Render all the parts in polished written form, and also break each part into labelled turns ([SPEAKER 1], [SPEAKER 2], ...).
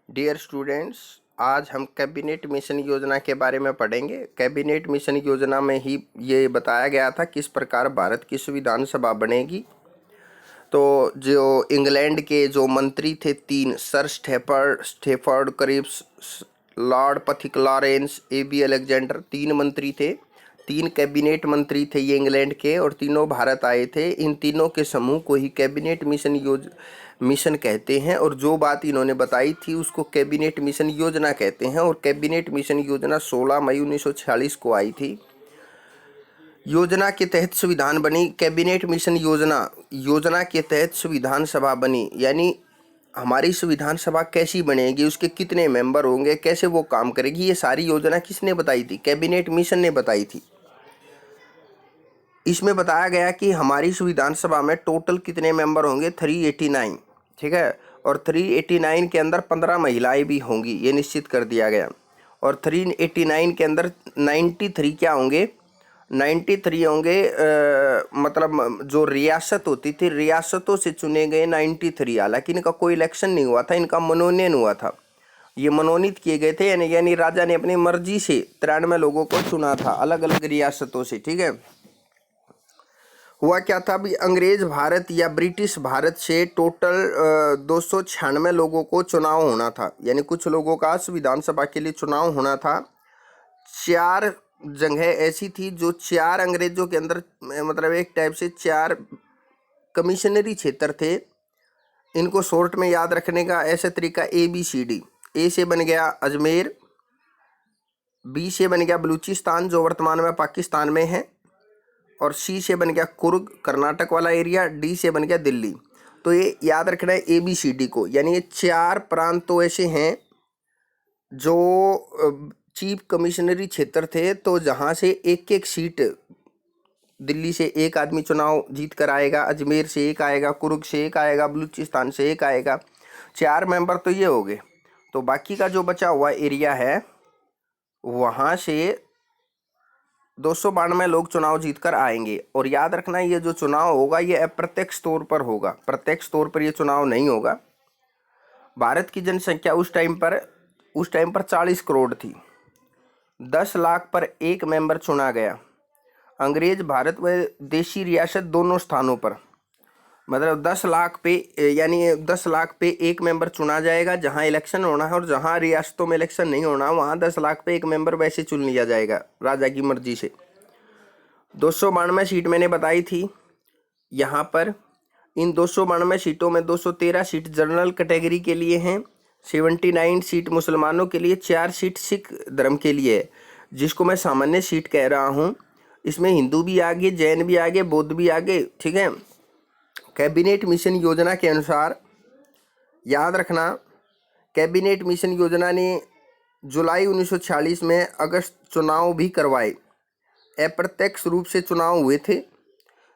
[SPEAKER 1] Dear students, आज हम cabinet mission योजना के बारे में पढ़ेंगे। कैबिनेट मिशन योजना में ही ये बताया गया था किस प्रकार भारत की संविधान सभा बनेगी। तो जो इंग्लैंड के जो मंत्री थे तीन, सर स्टेफर्ड क्रिप्स, लॉर्ड पथिक लॉरेंस, AB अलेक्जेंडर, तीन मंत्री थे, तीन कैबिनेट मंत्री थे ये इंग्लैंड के, और तीनों भारत आए थे। इन तीनों के समूह को ही कैबिनेट मिशन कहते हैं, और जो बात इन्होंने बताई थी उसको कैबिनेट मिशन योजना कहते हैं। और कैबिनेट मिशन योजना 16 मई 1946 को आई थी। योजना के तहत संविधान बनी। कैबिनेट मिशन योजना के तहत संविधान सभा बनी, यानी हमारी संविधान सभा कैसी बनेगी, उसके कितने मेंबर होंगे, कैसे वो काम करेगी, ये सारी योजना किसने बताई थी? कैबिनेट मिशन ने बताई थी। इसमें बताया गया कि हमारी संविधान सभा में टोटल कितने मेंबर होंगे, 389, ठीक है। और 389 के अंदर 15 महिलाएं भी होंगी, ये निश्चित कर दिया गया। और 389 के अंदर 93 क्या होंगे, 93 होंगे, मतलब जो रियासत होती थी, रियासतों से चुने गए 93। हालांकि इनका कोई इलेक्शन नहीं हुआ था, इनका मनोनयन हुआ था। ये मनोनीत किए गए थे, यानी राजा ने अपनी मर्जी से 93 लोगों को चुना था अलग अलग रियासतों से, ठीक है। हुआ क्या था भी, अंग्रेज भारत या ब्रिटिश भारत से टोटल 296 लोगों को चुनाव होना था, यानी कुछ लोगों का संविधान सभा के लिए चुनाव होना था। 4 जगह ऐसी थी जो 4 अंग्रेजों के अंदर, मतलब एक टाइप से 4 कमिश्नरी क्षेत्र थे। इनको शॉर्ट में याद रखने का ऐसा तरीका ABCD। ए से बन गया अजमेर, B से बन गया बलूचिस्तान जो वर्तमान में पाकिस्तान में है, और C से बन गया कुर्ग कर्नाटक वाला एरिया, D से बन गया दिल्ली। तो ये याद रखना है ABCD को, यानी ये 4 प्रांत तो ऐसे हैं जो चीफ कमिश्नरी क्षेत्र थे, तो जहाँ से एक एक सीट, दिल्ली से एक आदमी चुनाव जीत कर आएगा, अजमेर से एक आएगा, कुर्ग से एक आएगा, बलूचिस्तान से एक आएगा। 4 मेंबर तो ये हो गए। तो बाकी का जो बचा हुआ एरिया है वहाँ से 292 लोग चुनाव जीतकर आएंगे। और याद रखना, ये जो चुनाव होगा ये अप्रत्यक्ष तौर पर होगा, प्रत्यक्ष तौर पर ये चुनाव नहीं होगा। भारत की जनसंख्या उस टाइम पर 40 करोड़ थी। 10 लाख पर एक मेंबर चुना गया। अंग्रेज भारत व देशी रियासत दोनों स्थानों पर, मतलब 10 लाख पे, यानी 10 लाख पे एक मेंबर चुना जाएगा जहां इलेक्शन होना है, और जहां रियासतों में इलेक्शन नहीं होना वहां 10 लाख पे एक मेंबर वैसे चुन लिया जाएगा राजा की मर्जी से। 292 सीट मैंने बताई थी यहाँ पर। इन 292 सीटों में 213 सीट जनरल कैटेगरी के लिए हैं, 79 सीट मुसलमानों के लिए, 4 सीट सिख धर्म के लिए है, जिसको मैं सामान्य सीट कह रहा हूँ। इसमें हिंदू भी आगे, जैन भी आगे, बौद्ध भी आगे, ठीक है। कैबिनेट मिशन योजना के अनुसार याद रखना, कैबिनेट मिशन योजना ने जुलाई 1946 में अगस्त चुनाव भी करवाए। अप्रत्यक्ष रूप से चुनाव हुए थे।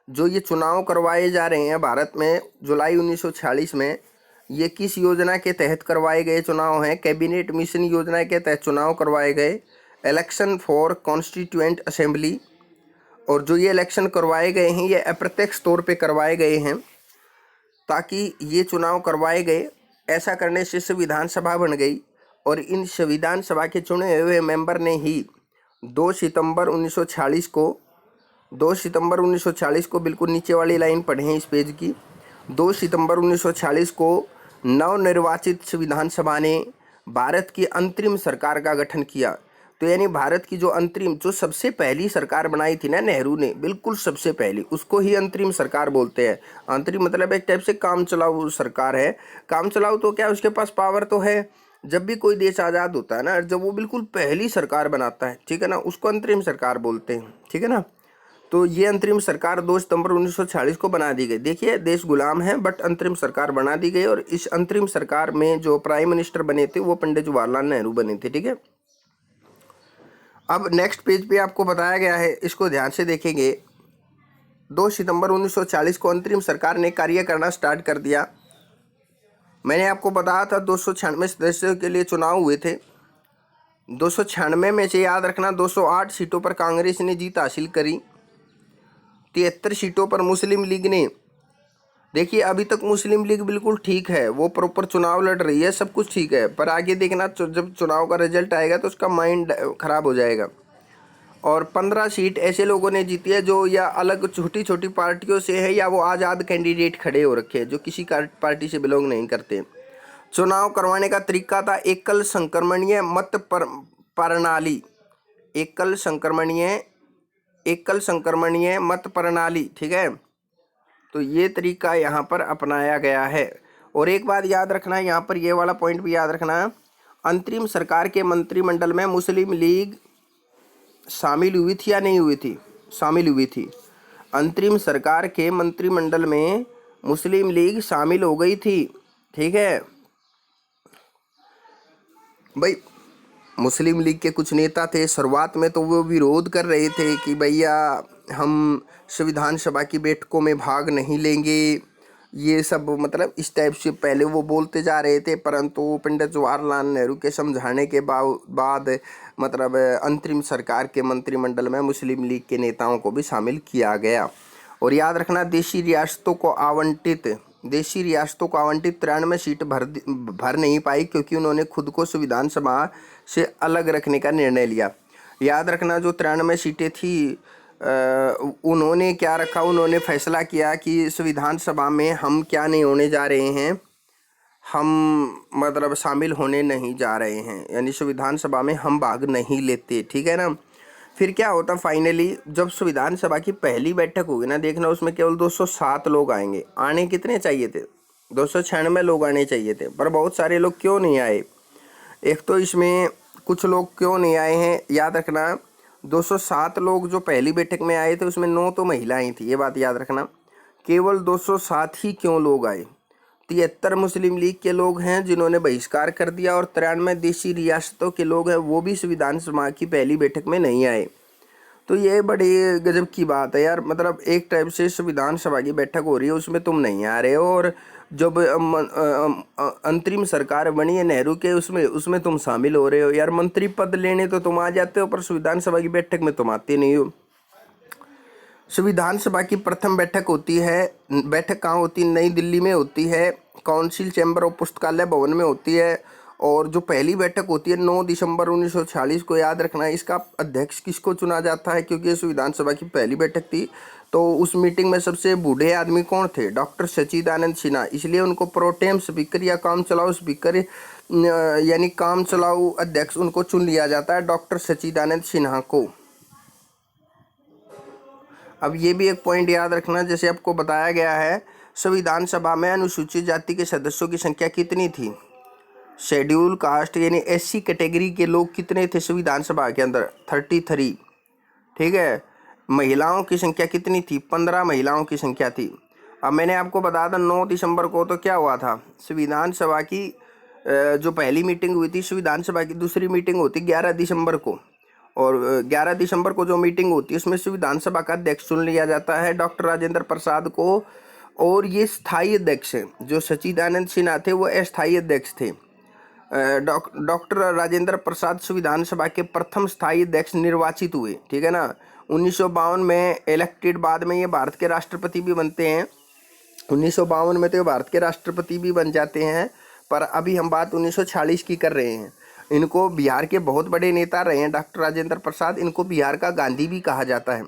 [SPEAKER 1] जो ये चुनाव करवाए जा रहे हैं भारत में जुलाई 1946 में, ये किस योजना के तहत करवाए गए चुनाव हैं? कैबिनेट मिशन योजना के तहत चुनाव करवाए गए, इलेक्शन फॉर कॉन्स्टिट्यूएंट असेंबली। और जो ये इलेक्शन करवाए गए हैं ये अप्रत्यक्ष तौर पे करवाए गए हैं, ताकि ये चुनाव करवाए गए। ऐसा करने से संविधान सभा बन गई, और इन संविधान सभा के चुने हुए मेंबर ने ही 2 सितंबर 1940 को बिल्कुल नीचे वाली लाइन पढ़ें इस पेज की। 2 सितंबर 1940 को नवनिर्वाचित संविधान सभा ने भारत की अंतरिम सरकार का गठन किया। तो यानी भारत की जो अंतरिम, जो सबसे पहली सरकार बनाई थी ना नेहरू ने, बिल्कुल सबसे पहली, उसको ही अंतरिम सरकार बोलते हैं। अंतरिम मतलब एक टाइप से काम चलाऊ सरकार है। काम चलाऊ तो क्या, उसके पास पावर तो है। जब भी कोई देश आज़ाद होता है ना, जब वो बिल्कुल पहली सरकार बनाता है, ठीक है ना, उसको अंतरिम सरकार बोलते हैं, ठीक है ना। तो ये अंतरिम सरकार 2 सितंबर 1940 को बना दी गई। देखिए, देश गुलाम है बट अंतरिम सरकार बना दी गई, और इस अंतरिम सरकार में जो प्राइम मिनिस्टर बने थे वो पंडित जवाहरलाल नेहरू बने थे, ठीक है। अब नेक्स्ट पेज पे आपको बताया गया है, इसको ध्यान से देखेंगे। 2 सितंबर 1940 को अंतरिम सरकार ने कार्य करना स्टार्ट कर दिया। मैंने आपको बताया था 296 सदस्यों के लिए चुनाव हुए थे। 296 में से याद रखना 208 सीटों पर कांग्रेस ने जीत हासिल करी, 73 सीटों पर मुस्लिम लीग ने देखिए अभी तक मुस्लिम लीग बिल्कुल ठीक है, वो प्रॉपर चुनाव लड़ रही है, सब कुछ ठीक है, पर आगे देखना जब चुनाव का रिजल्ट आएगा तो उसका माइंड खराब हो जाएगा। और 15 सीट ऐसे लोगों ने जीती है जो या अलग छोटी छोटी पार्टियों से है या वो आज़ाद कैंडिडेट खड़े हो रखे हैं जो किसी पार्टी से बिलोंग नहीं करते। चुनाव करवाने का तरीका था एकल संक्रमणीय मत प्रणाली, एकल संक्रमणीय मत प्रणाली, ठीक है। तो ये तरीका यहाँ पर अपनाया गया है। और एक बात याद रखना है, यहाँ पर ये वाला पॉइंट भी याद रखना है, अंतरिम सरकार के मंत्रिमंडल में मुस्लिम लीग शामिल हुई थी या नहीं हुई थी? शामिल हुई थी। अंतरिम सरकार के मंत्रिमंडल में मुस्लिम लीग शामिल हो गई थी, ठीक है भाई। मुस्लिम लीग के कुछ नेता थे, शुरुआत में तो वो विरोध कर रहे थे कि भैया हम संविधान सभा की बैठकों में भाग नहीं लेंगे, ये सब मतलब इस टाइप से पहले वो बोलते जा रहे थे, परंतु पंडित जवाहरलाल नेहरू के समझाने के बाद मतलब अंतरिम सरकार के मंत्रिमंडल में मुस्लिम लीग के नेताओं को भी शामिल किया गया। और याद रखना देशी रियासतों को आवंटित 93 सीट भर नहीं पाई क्योंकि उन्होंने खुद को संविधान सभा से अलग रखने का निर्णय लिया। याद रखना जो 93 सीटें थी उन्होंने क्या रखा, उन्होंने फैसला किया कि संविधान सभा में हम क्या नहीं होने जा रहे हैं, हम मतलब शामिल होने नहीं जा रहे हैं, यानी संविधान सभा में हम भाग नहीं लेते, ठीक है ना। फिर क्या होता फाइनली जब संविधान सभा की पहली बैठक होगी ना, देखना उसमें केवल 207 लोग आएंगे। आने कितने चाहिए थे? 296 लोग आने चाहिए थे, पर बहुत सारे लोग क्यों नहीं आए? एक तो इसमें कुछ लोग क्यों नहीं आए हैं, याद रखना 207 लोग जो पहली बैठक में आए थे उसमें 9 तो महिलाएं थी, ये बात याद रखना। केवल 207 ही क्यों लोग आए? 73 मुस्लिम लीग के लोग हैं जिन्होंने बहिष्कार कर दिया और 93 देशी रियासतों के लोग हैं वो भी संविधान सभा की पहली बैठक में नहीं आए। तो ये बड़ी गजब की बात है यार, मतलब एक टाइप से संविधान सभा की बैठक हो रही है उसमें तुम नहीं आ रहे हो, और जब अंतरिम सरकार बनी है नेहरू के उसमें तुम शामिल हो रहे हो यार। मंत्री पद लेने तो तुम आ जाते हो पर संविधान सभा की बैठक में तुम आते नहीं हो। संविधान सभा की प्रथम बैठक होती है, बैठक कहाँ होती है? नई दिल्ली में होती है, काउंसिल चैम्बर ऑफ पुस्तकालय भवन में होती है। और जो पहली बैठक होती है 9 दिसंबर 1946 को, याद रखना है। इसका अध्यक्ष किसको चुना जाता है? क्योंकि ये संविधान सभा की पहली बैठक थी तो उस मीटिंग में सबसे बूढ़े आदमी कौन थे? डॉक्टर सच्चिदानंद सिन्हा, इसलिए उनको प्रोटेम स्पीकर या काम चलाऊ स्पीकर यानी काम चलाऊ अध्यक्ष उनको चुन लिया जाता है, डॉक्टर सच्चिदानंद सिन्हा को। अब ये भी एक पॉइंट याद रखना, जैसे आपको बताया गया है संविधान सभा में अनुसूचित जाति के सदस्यों की संख्या कितनी थी? शेड्यूल कास्ट यानी एससी कैटेगरी के लोग कितने थे संविधान सभा के अंदर? 33, ठीक है। महिलाओं की संख्या कितनी थी? 15 महिलाओं की संख्या थी। अब मैंने आपको बताया था 9 दिसंबर को तो क्या हुआ था, संविधान सभा की जो पहली मीटिंग हुई थी, संविधान सभा की दूसरी मीटिंग होती 11 दिसंबर को, और 11 दिसंबर को जो मीटिंग होती है उसमें संविधान सभा का अध्यक्ष चुन लिया जाता है डॉक्टर राजेंद्र प्रसाद को, और ये स्थायी अध्यक्ष हैं। जो सच्चिदानंद सिन्हा थे वो अस्थायी अध्यक्ष थे। डॉक्टर राजेंद्र प्रसाद संविधान सभा के प्रथम स्थायी अध्यक्ष निर्वाचित हुए, ठीक है ना। 1952 में इलेक्टेड, बाद में ये भारत के राष्ट्रपति भी बनते हैं। 1952 में तो ये भारत के राष्ट्रपति भी बन जाते हैं, पर अभी हम बात 1946 की कर रहे हैं। इनको बिहार के बहुत बड़े नेता रहे हैं डॉक्टर राजेंद्र प्रसाद, इनको बिहार का गांधी भी कहा जाता है।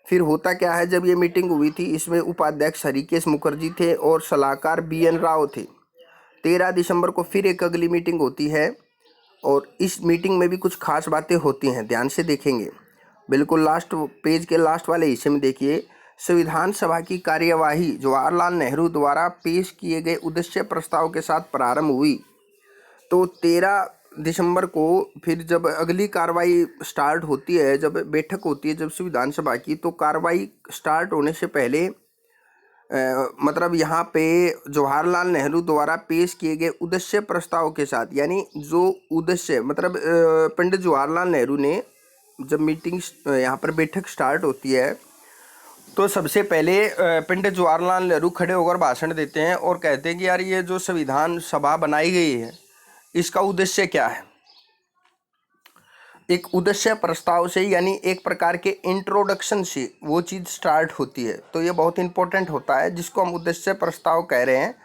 [SPEAKER 1] फिर होता क्या है, जब ये मीटिंग हुई थी इसमें उपाध्यक्ष हरिकेश मुखर्जी थे और सलाहकार BN राव थे। 13 दिसंबर को फिर एक अगली मीटिंग होती है और इस मीटिंग में भी कुछ खास बातें होती हैं, ध्यान से देखेंगे। बिल्कुल लास्ट पेज के लास्ट वाले हिस्से में देखिए, संविधान सभा की कार्यवाही जवाहरलाल नेहरू द्वारा पेश किए गए उद्देश्य प्रस्ताव के साथ प्रारंभ हुई। तो 13 दिसंबर को फिर जब अगली कार्रवाई स्टार्ट होती है, जब बैठक होती है जब संविधान सभा की, तो कार्रवाई स्टार्ट होने से पहले मतलब यहाँ पे जवाहरलाल नेहरू द्वारा पेश किए गए उद्देश्य प्रस्ताव के साथ, यानी जो उद्देश्य मतलब पंडित जवाहरलाल नेहरू ने जब मीटिंग यहाँ पर बैठक स्टार्ट होती है तो सबसे पहले पंडित जवाहरलाल नेहरू खड़े होकर भाषण देते हैं और कहते हैं कि यार ये जो संविधान सभा बनाई गई है इसका उद्देश्य क्या है। एक उद्देश्य प्रस्ताव से, यानी एक प्रकार के इंट्रोडक्शन से वो चीज़ स्टार्ट होती है। तो ये बहुत इंपॉर्टेंट होता है, जिसको हम उद्देश्य प्रस्ताव कह रहे हैं।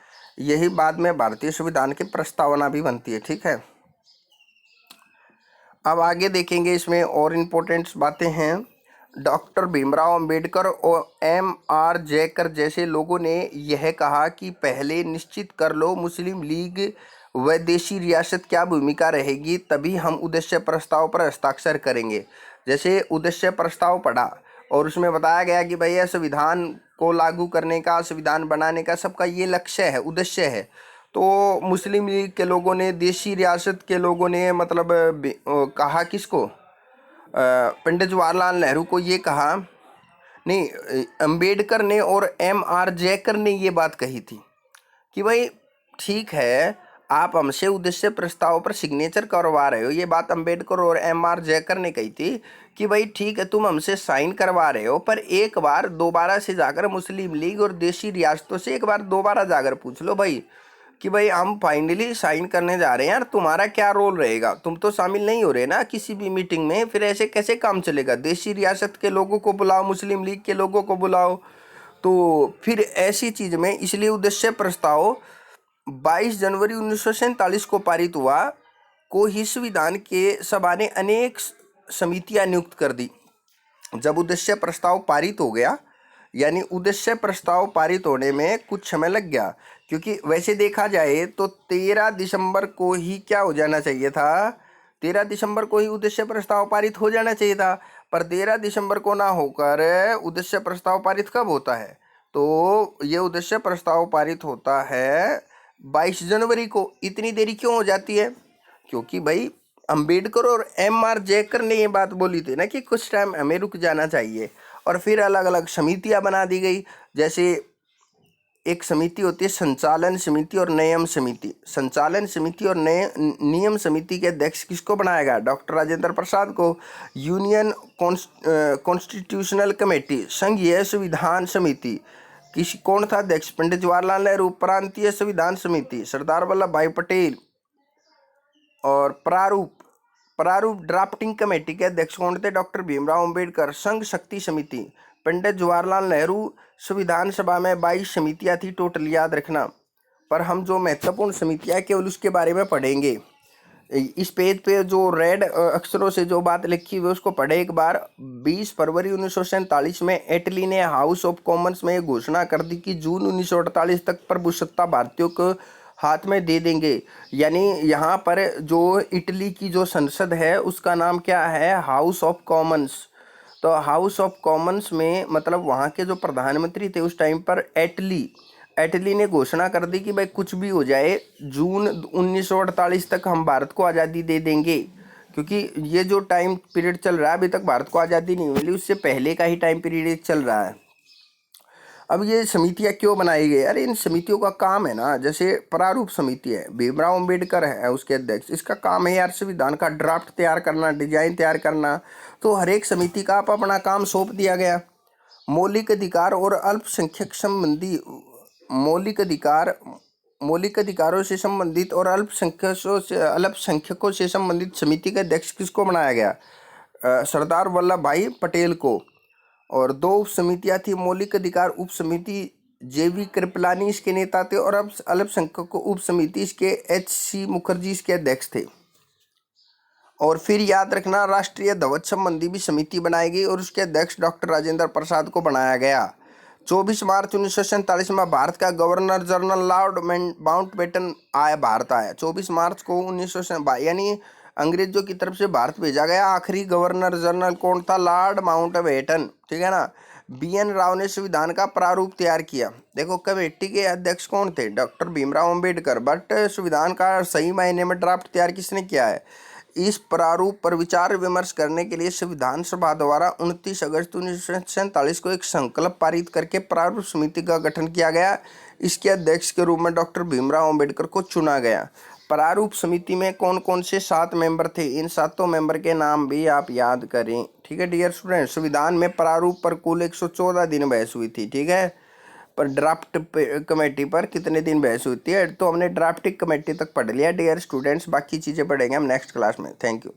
[SPEAKER 1] यही बाद में भारतीय संविधान की प्रस्तावना भी बनती है। ठीक है, अब आगे देखेंगे, इसमें और इम्पोर्टेंट बातें हैं। डॉक्टर भीमराव अंबेडकर और M.R. जयकर जैसे लोगों ने यह कहा कि पहले निश्चित कर लो मुस्लिम लीग व देशी रियासत क्या भूमिका रहेगी, तभी हम उद्देश्य प्रस्ताव पर हस्ताक्षर करेंगे। जैसे उद्देश्य प्रस्ताव पढ़ा और उसमें बताया गया कि भैया संविधान को लागू करने का, संविधान बनाने का सबका ये लक्ष्य है, उद्देश्य है। तो मुस्लिम लीग के लोगों ने, देशी रियासत के लोगों ने मतलब कहा किसको, पंडित जवाहरलाल नेहरू को ये कहा, नहीं, अंबेडकर ने और M.R. जयकर ने ये बात कही थी कि भाई ठीक है, आप हमसे उद्देश्य प्रस्ताव पर सिग्नेचर करवा रहे हो। ये बात अंबेडकर और M.R. जयकर ने कही थी कि भाई ठीक है, तुम हमसे साइन करवा रहे हो, पर एक बार दोबारा से जाकर मुस्लिम लीग और देशी रियासतों से एक बार दोबारा जाकर पूछ लो भाई कि भाई हम फाइनली साइन करने जा रहे हैं यार, तुम्हारा क्या रोल रहेगा। तुम तो शामिल नहीं हो रहे ना किसी भी मीटिंग में, फिर ऐसे कैसे काम चलेगा। देशी रियासत के लोगों को बुलाओ, मुस्लिम लीग के लोगों को बुलाओ, तो फिर ऐसी चीज़ में, इसलिए उद्देश्य प्रस्ताव 22 जनवरी 1947 को पारित हुआ। को ही संविधान के सभा ने अनेक समितियां नियुक्त कर दी। जब उद्देश्य प्रस्ताव पारित हो गया, यानी उद्देश्य प्रस्ताव पारित होने में कुछ समय लग गया, क्योंकि वैसे देखा जाए तो 13 दिसंबर को ही क्या हो जाना चाहिए था, 13 दिसंबर को ही उद्देश्य प्रस्ताव पारित हो जाना चाहिए था। पर 13 दिसंबर को ना होकर उद्देश्य प्रस्ताव पारित कब होता है, तो ये उद्देश्य प्रस्ताव पारित होता है 22 जनवरी को। इतनी देरी क्यों हो जाती है, क्योंकि भाई अंबेडकर और M.R. जयकर ने ये बात बोली थी ना कि कुछ टाइम हमें रुक जाना चाहिए, और फिर अलग अलग समितियां बना दी गई। जैसे एक समिति होती है संचालन समिति और नियम समिति। संचालन समिति और नियम समिति के अध्यक्ष किसको बनाया गया, डॉक्टर राजेंद्र प्रसाद को। यूनियन कॉन्स्टिट्यूशनल कमेटी, संघीय संविधान समिति, कौन था अध्यक्ष, पंडित जवाहरलाल नेहरू। प्रांतीय संविधान समिति, सरदार वल्लभ भाई पटेल। और प्रारूप ड्राफ्टिंग कमेटी के अध्यक्ष कौन थे, डॉक्टर भीमराव अंबेडकर। संघ शक्ति समिति, पंडित जवाहरलाल नेहरू। संविधान सभा में 22 समितियां थी टोटल, याद रखना। पर हम जो महत्वपूर्ण समितियां केवल उसके बारे में पढ़ेंगे। इस पेज पे जो रेड अक्षरों से जो बात लिखी हुई उसको पढ़े एक बार। 20 फरवरी 1947 में एटली ने हाउस ऑफ कॉमन्स में घोषणा कर दी कि जून 1948 तक प्रभुसत्ता भारतीयों को हाथ में दे देंगे। यानी यहाँ पर जो इटली की जो संसद है उसका नाम क्या है, हाउस ऑफ कॉमन्स। तो हाउस ऑफ कॉमन्स में मतलब वहाँ के जो प्रधानमंत्री थे उस टाइम पर एटली ने घोषणा कर दी कि भाई कुछ भी हो जाए, जून 1948 तक हम भारत को आज़ादी दे देंगे। क्योंकि ये जो टाइम पीरियड चल रहा है, अभी तक भारत को आज़ादी नहीं मिली, उससे पहले का ही टाइम पीरियड चल रहा है। अब ये समितियां क्यों बनाई गई, अरे इन समितियों का काम है ना, जैसे प्रारूप समिति है, भीमराव अंबेडकर है उसके अध्यक्ष, इसका काम है यार संविधान का ड्राफ्ट तैयार करना, डिजाइन तैयार करना। तो हर एक समिति का आप अपना काम सौंप दिया गया। मौलिक अधिकार और अल्पसंख्यक संबंधी, मौलिक अधिकारों से संबंधित और अल्पसंख्यकों से संबंधित समिति के अध्यक्ष किसको बनाया गया, सरदार वल्लभ भाई पटेल को। और 2 उप समितियाँ थी, मौलिक अधिकार उप समिति JV कृपलानी इसके नेता थे, और अब अल्पसंख्यक उप समिति इसके HC मुखर्जी इसके अध्यक्ष थे। और फिर याद रखना, राष्ट्रीय ध्वज संबंधी भी समिति बनाई गई और उसके अध्यक्ष डॉक्टर राजेंद्र प्रसाद को बनाया गया। 24 मार्च 1947 में भारत का governor general Lord Mountbatten Bharat आया। 24 मार्च को 1947, यानी अंग्रेजों की तरफ से भारत भेजा गया। आखिरी गवर्नर जनरल कौन था, लॉर्ड माउंटबेटन, ठीक है ना। BN राव ने संविधान का प्रारूप तैयार किया। देखो कमेटी के अध्यक्ष कौन थे, डॉक्टर भीमराव अंबेडकर, बट संविधान का सही मायने में ड्राफ्ट तैयार किसने किया है। इस प्रारूप पर विचार विमर्श करने के लिए संविधान सभा द्वारा 29 अगस्त 1947 को एक संकल्प पारित करके प्रारूप समिति का गठन किया गया। इसके अध्यक्ष के रूप में डॉक्टर भीमराव अंबेडकर को चुना गया। प्रारूप समिति में कौन कौन से 7 मेंबर थे, इन 7 मेंबर के नाम भी आप याद करें, ठीक है डियर स्टूडेंट। संविधान में प्रारूप पर कुल 114 दिन बहस हुई थी, ठीक है। पर ड्राफ्ट कमेटी पर कितने दिन बहस होती है, तो हमने ड्राफ्टिंग कमेटी तक पढ़ लिया डियर स्टूडेंट्स। बाकी चीज़ें पढ़ेंगे हम नेक्स्ट क्लास में। Thank you.